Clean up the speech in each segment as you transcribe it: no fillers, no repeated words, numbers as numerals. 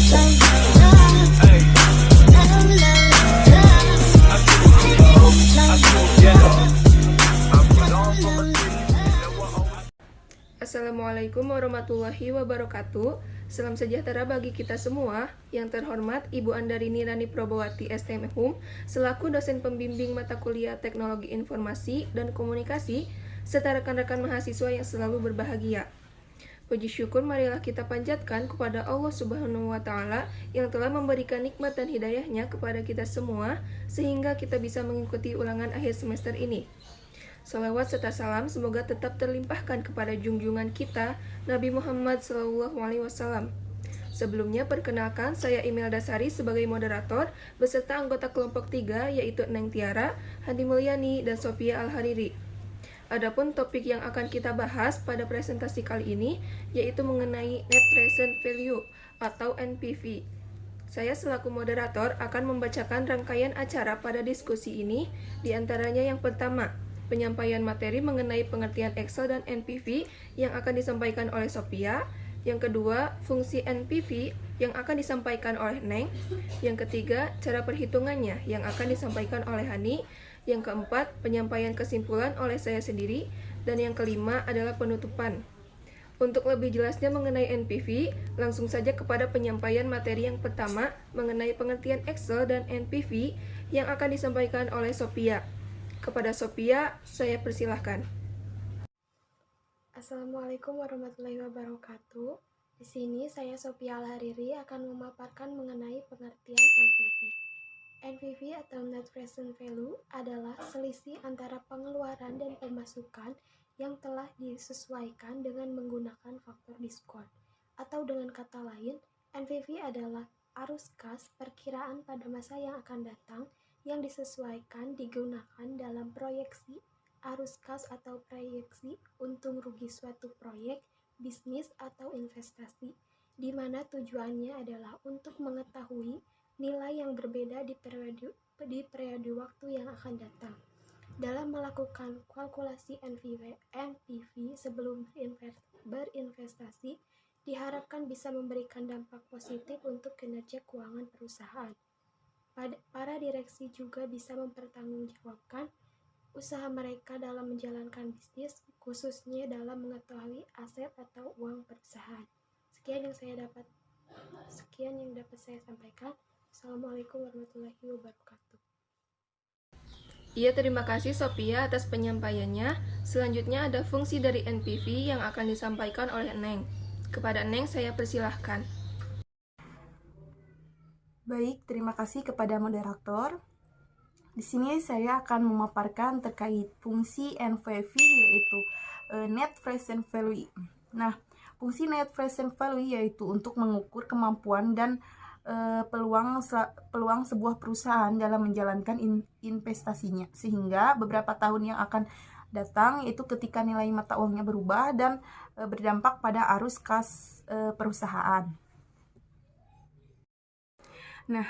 Assalamualaikum warahmatullahi wabarakatuh. Salam sejahtera bagi kita semua. Yang terhormat Ibu Andarini Rani Probowati STM Hum selaku dosen pembimbing mata kuliah Teknologi Informasi dan Komunikasi serta rekan-rekan mahasiswa yang selalu berbahagia. Puji syukur marilah kita panjatkan kepada Allah Subhanahu wa Ta'ala yang telah memberikan nikmat dan hidayahnya kepada kita semua sehingga kita bisa mengikuti ulangan akhir semester ini. Salawat serta salam semoga tetap terlimpahkan kepada junjungan kita Nabi Muhammad SAW. Sebelumnya perkenalkan saya Imelda Sari sebagai moderator beserta anggota kelompok 3 yaitu Neng Tiara, Hadi Mulyani, dan Sophia Al-Hariri. Adapun topik yang akan kita bahas pada presentasi kali ini yaitu mengenai Net Present Value atau NPV. Saya selaku moderator akan membacakan rangkaian acara pada diskusi ini, diantaranya yang pertama, penyampaian materi mengenai pengertian Excel dan NPV yang akan disampaikan oleh Sophia. Yang kedua, fungsi NPV yang akan disampaikan oleh Neng. Yang ketiga, cara perhitungannya yang akan disampaikan oleh Hani. Yang keempat, penyampaian kesimpulan oleh saya sendiri. Dan yang kelima adalah penutupan. Untuk lebih jelasnya mengenai NPV, langsung saja kepada penyampaian materi yang pertama mengenai pengertian Excel dan NPV yang akan disampaikan oleh Sophia. Kepada Sophia, saya persilahkan. Assalamualaikum warahmatullahi wabarakatuh. Di sini saya Sophia Al-Hariri akan memaparkan mengenai pengertian NPV. NPV atau Net Present Value adalah selisih antara pengeluaran dan pemasukan yang telah disesuaikan dengan menggunakan faktor diskon. Atau dengan kata lain, NPV adalah arus kas perkiraan pada masa yang akan datang yang disesuaikan digunakan dalam proyeksi arus kas atau proyeksi untung rugi suatu proyek, bisnis atau investasi, di mana tujuannya adalah untuk mengetahui nilai yang berbeda di periode waktu yang akan datang. Dalam melakukan kalkulasi NPV sebelum berinvestasi, diharapkan bisa memberikan dampak positif untuk kinerja keuangan perusahaan. Para direksi juga bisa mempertanggungjawabkan usaha mereka dalam menjalankan bisnis, khususnya dalam mengetahui aset atau uang perusahaan. Sekian yang dapat saya sampaikan. Assalamualaikum warahmatullahi wabarakatuh. Iya, terima kasih Sophia atas penyampaiannya. Selanjutnya ada fungsi dari NPV yang akan disampaikan oleh Neng. Kepada Neng saya persilahkan. Baik, terima kasih kepada moderator. Di sini saya akan memaparkan terkait fungsi NPV yaitu Net Present Value. Nah, fungsi Net Present Value yaitu untuk mengukur kemampuan dan peluang sebuah perusahaan dalam menjalankan investasinya, sehingga beberapa tahun yang akan datang yaitu ketika nilai mata uangnya berubah dan berdampak pada arus kas perusahaan. Nah,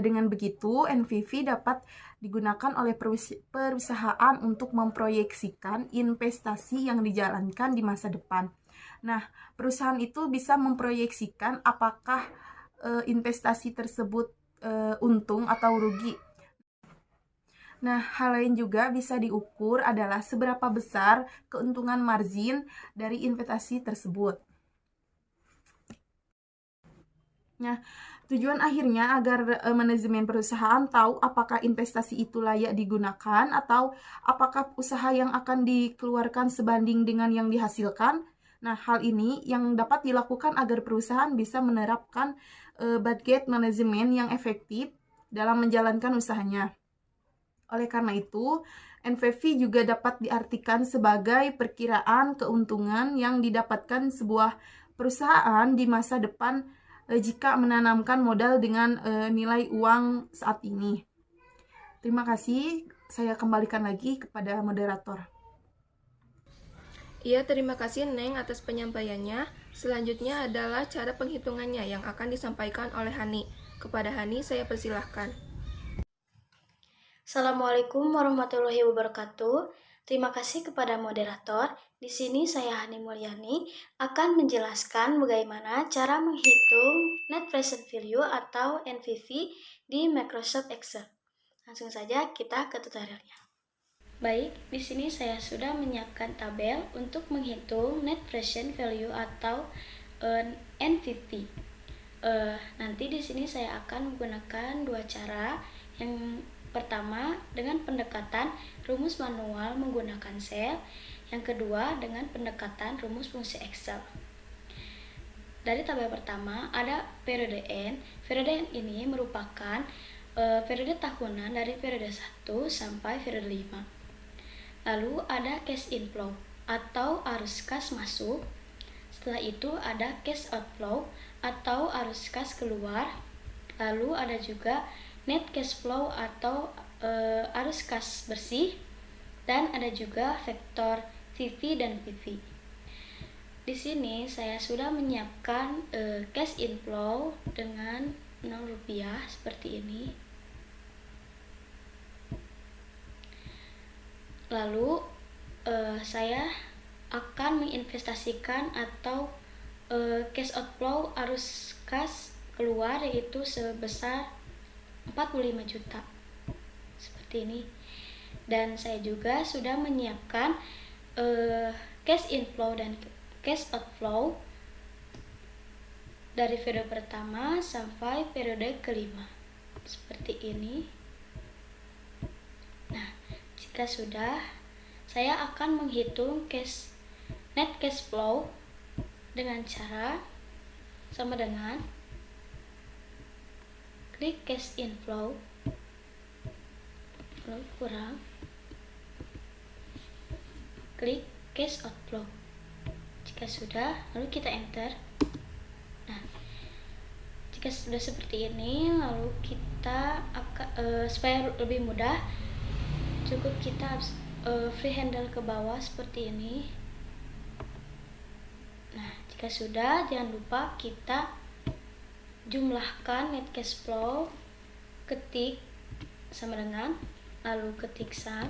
dengan begitu NPV dapat digunakan oleh perusahaan untuk memproyeksikan investasi yang dijalankan di masa depan. Nah, perusahaan itu bisa memproyeksikan apakah investasi tersebut untung atau rugi. Nah, hal lain juga bisa diukur adalah seberapa besar keuntungan margin dari investasi tersebut. Nah, tujuan akhirnya agar manajemen perusahaan tahu apakah investasi itu layak digunakan atau apakah usaha yang akan dikeluarkan sebanding dengan yang dihasilkan. Nah, hal ini yang dapat dilakukan agar perusahaan bisa menerapkan budget manajemen yang efektif dalam menjalankan usahanya. Oleh karena itu, NPV juga dapat diartikan sebagai perkiraan keuntungan yang didapatkan sebuah perusahaan di masa depan jika menanamkan modal dengan nilai uang saat ini. Terima kasih, saya kembalikan lagi kepada moderator. Iya, terima kasih Neng atas penyampaiannya. Selanjutnya adalah cara penghitungannya yang akan disampaikan oleh Hani. Kepada Hani saya persilahkan. Assalamualaikum warahmatullahi wabarakatuh. Terima kasih kepada moderator. Di sini saya Hani Mulyani akan menjelaskan bagaimana cara menghitung Net Present Value atau NPV di Microsoft Excel. Langsung saja kita ke tutorialnya. Baik, di sini saya sudah menyiapkan tabel untuk menghitung Net Present Value atau NPV. Nanti di sini saya akan menggunakan dua cara. Yang pertama dengan pendekatan rumus manual menggunakan sel. Yang kedua dengan pendekatan rumus fungsi Excel. Dari tabel pertama ada periode N. Periode N ini merupakan periode tahunan dari periode 1 sampai periode 5. Lalu ada cash inflow atau arus kas masuk. Setelah itu ada cash outflow atau arus kas keluar. Lalu ada juga net cash flow atau arus kas bersih, dan ada juga vektor VV dan PV. Di sini saya sudah menyiapkan cash inflow dengan Rp0 seperti ini. Lalu saya akan menginvestasikan atau cash outflow arus kas keluar yaitu sebesar 45 juta seperti ini. Dan saya juga sudah menyiapkan cash inflow dan cash outflow dari periode pertama sampai periode kelima seperti ini. Nah, jika sudah, saya akan menghitung net cash flow dengan cara sama dengan klik cash inflow lalu kurang klik cash outflow. Jika sudah, lalu kita enter. Nah, jika sudah seperti ini, lalu kita supaya lebih mudah, cukup kita free handle ke bawah seperti ini. Nah, jika sudah, jangan lupa kita jumlahkan net cash flow, ketik sama dengan, lalu ketik sum,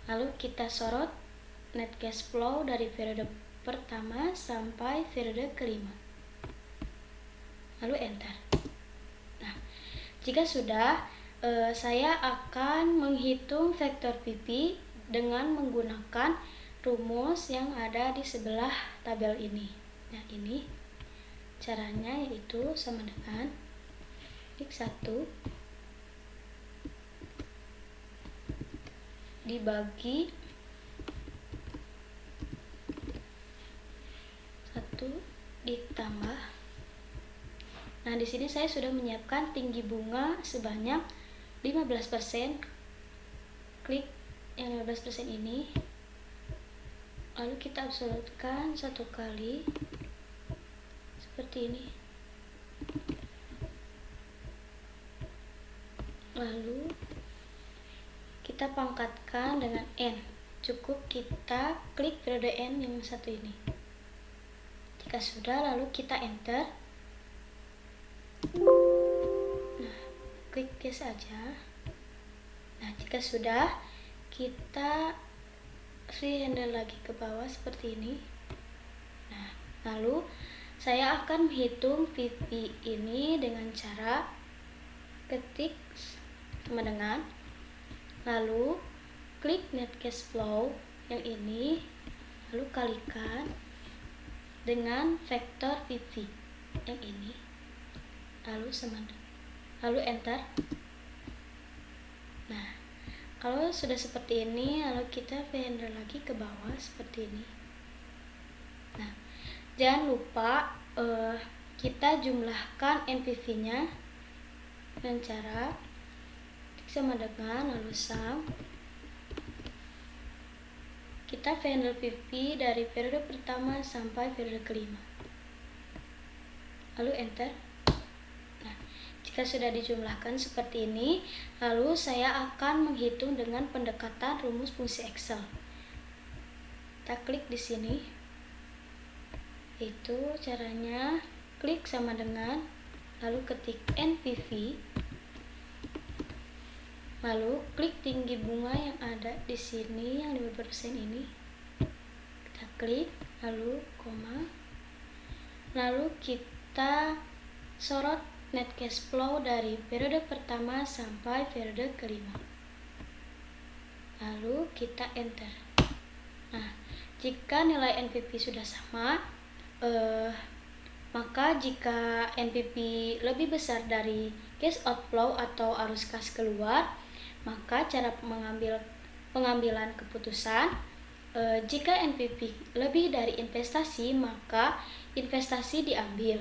lalu kita sorot net cash flow dari periode pertama sampai periode kelima, lalu enter. Nah, jika sudah, saya akan menghitung vektor PP dengan menggunakan rumus yang ada di sebelah tabel ini. Nah, ini caranya yaitu sama dengan X1 dibagi 1 ditambah. Nah, di sini saya sudah menyiapkan tinggi bunga sebanyak 15%. Klik yang 15% ini. Lalu kita absolutkan 1 kali seperti ini. Lalu kita pangkatkan dengan N. Cukup kita klik periode N yang satu ini. Jika sudah, lalu kita enter. Nah, klik cash saja. Nah, jika sudah, kita free handle lagi ke bawah seperti ini. Nah, lalu saya akan menghitung PP ini dengan cara ketik sama dengan, lalu klik net cash flow yang ini, lalu kalikan dengan vektor PP yang ini, lalu lalu enter. Nah, kalau sudah seperti ini, lalu kita handle lagi ke bawah seperti ini. Nah, jangan lupa kita jumlahkan NPV-nya dengan cara sama dengan lalu sum. Kita handle PP dari periode pertama sampai periode kelima. Lalu enter. Nah, jika sudah dijumlahkan seperti ini, lalu saya akan menghitung dengan pendekatan rumus fungsi Excel. Kita klik di sini. Itu caranya, klik sama dengan, lalu ketik NPV, Lalu klik tinggi bunga yang ada di sini yang 5% ini. Kita klik, lalu koma. Lalu kita sorot net cash flow dari periode pertama sampai periode kelima. Lalu kita enter. Nah, jika nilai NPV sudah sama, maka jika NPV lebih besar dari cash outflow atau arus kas keluar, maka cara pengambilan keputusan, jika NPV lebih dari investasi, maka investasi diambil.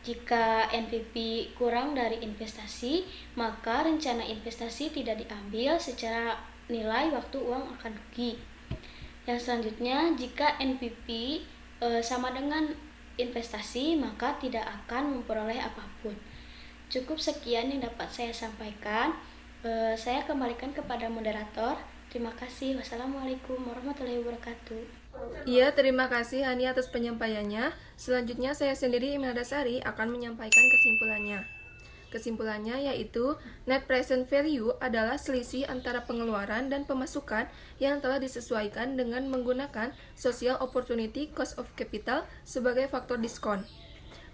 Jika NPV kurang dari investasi, maka rencana investasi tidak diambil secara nilai waktu uang akan rugi. Yang selanjutnya, jika NPV sama dengan investasi, maka tidak akan memperoleh apapun. Cukup sekian yang dapat saya sampaikan. Saya kembalikan kepada moderator. Terima kasih. Wassalamualaikum warahmatullahi wabarakatuh. Iya, terima kasih Hani atas penyampaiannya. Selanjutnya saya sendiri Imelda Sari akan menyampaikan kesimpulannya. Kesimpulannya yaitu net present value adalah selisih antara pengeluaran dan pemasukan yang telah disesuaikan dengan menggunakan social opportunity cost of capital sebagai faktor diskon.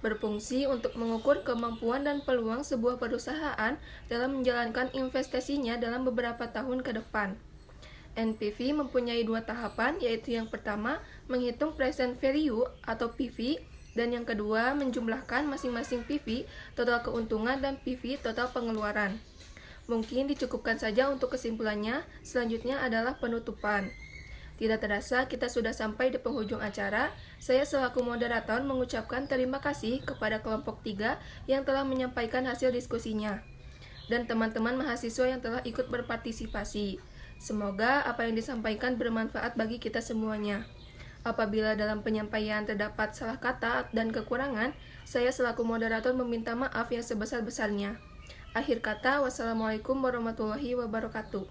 Berfungsi untuk mengukur kemampuan dan peluang sebuah perusahaan dalam menjalankan investasinya dalam beberapa tahun ke depan. NPV mempunyai dua tahapan, yaitu yang pertama menghitung present value atau PV, dan yang kedua menjumlahkan masing-masing PV total keuntungan dan PV total pengeluaran. Mungkin dicukupkan saja untuk kesimpulannya. Selanjutnya adalah penutupan. Tidak terasa kita sudah sampai di penghujung acara. Saya selaku moderator mengucapkan terima kasih kepada kelompok 3 yang telah menyampaikan hasil diskusinya, dan teman-teman mahasiswa yang telah ikut berpartisipasi. Semoga apa yang disampaikan bermanfaat bagi kita semuanya. Apabila dalam penyampaian terdapat salah kata dan kekurangan, saya selaku moderator meminta maaf yang sebesar-besarnya. Akhir kata, wassalamualaikum warahmatullahi wabarakatuh.